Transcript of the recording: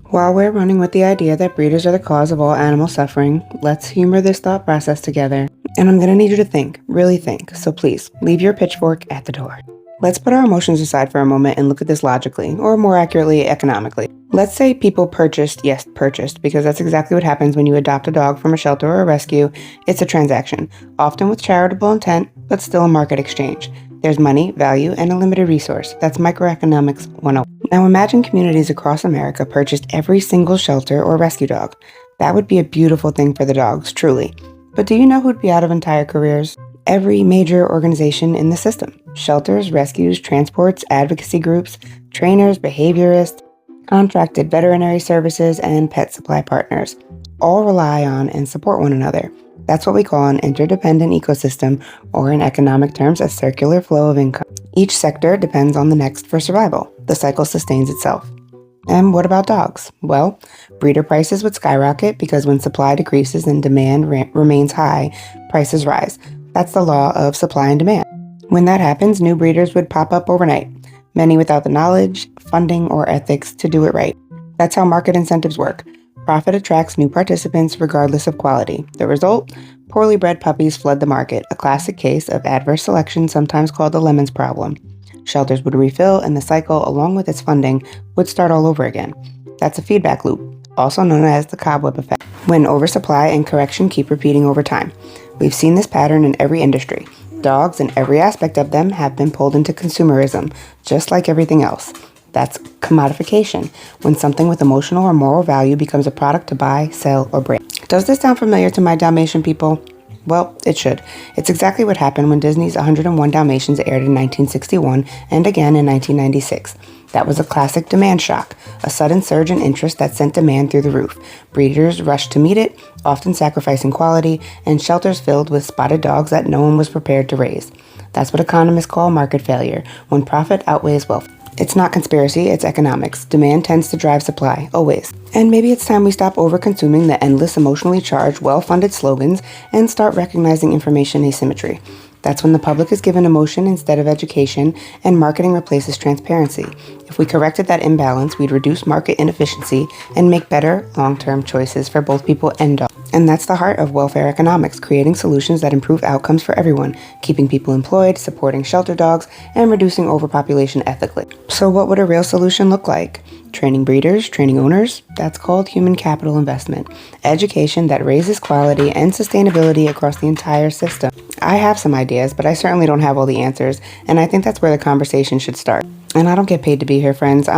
While we're running with the idea that breeders are the cause of all animal suffering, let's humor this thought process together. And I'm gonna need you to think, really think, so please, leave your pitchfork at the door. Let's put our emotions aside for a moment and look at this logically, or more accurately, economically. Let's say people purchased, because that's exactly what happens when you adopt a dog from a shelter or a rescue. It's a transaction, often with charitable intent, but still a market exchange. There's money, value, and a limited resource. That's microeconomics 101. Now imagine communities across America purchased every single shelter or rescue dog. That would be a beautiful thing for the dogs, truly. But do you know who'd be out of entire careers? Every major organization in the system. Shelters, rescues, transports, advocacy groups, trainers, behaviorists, contracted veterinary services, and pet supply partners all rely on and support one another. That's what we call an interdependent ecosystem, or in economic terms, a circular flow of income. Each sector depends on the next for survival. The cycle sustains itself. And what about dogs? Well, breeder prices would skyrocket because when supply decreases and demand remains high, prices rise. That's the law of supply and demand. When that happens, new breeders would pop up overnight, many without the knowledge, funding, or ethics to do it right. That's how market incentives work. Profit attracts new participants regardless of quality. The result? Poorly bred puppies flood the market, a classic case of adverse selection, sometimes called the lemons problem. Shelters would refill, and the cycle, along with its funding, would start all over again. That's a feedback loop, also known as the cobweb effect, when oversupply and correction keep repeating over time. We've seen this pattern in every industry. Dogs and every aspect of them have been pulled into consumerism, just like everything else. That's commodification, when something with emotional or moral value becomes a product to buy, sell, or break. Does this sound familiar to my Dalmatian people? Well, it should. It's exactly what happened when Disney's 101 Dalmatians aired in 1961 and again in 1996. That was a classic demand shock, a sudden surge in interest that sent demand through the roof. Breeders rushed to meet it, often sacrificing quality, and shelters filled with spotted dogs that no one was prepared to raise. That's what economists call market failure, when profit outweighs wealth. It's not conspiracy, it's economics. Demand tends to drive supply, always. And maybe it's time we stop over-consuming the endless, emotionally charged, well-funded slogans and start recognizing information asymmetry. That's when the public is given emotion instead of education, and marketing replaces transparency. If we corrected that imbalance, we'd reduce market inefficiency and make better, long-term choices for both people and dogs. And that's the heart of welfare economics, creating solutions that improve outcomes for everyone, keeping people employed, supporting shelter dogs, and reducing overpopulation ethically. So what would a real solution look like? Training breeders, training owners, that's called human capital investment. Education that raises quality and sustainability across the entire system. I have some ideas, but I certainly don't have all the answers, and I think that's where the conversation should start. And I don't get paid to be here, friends.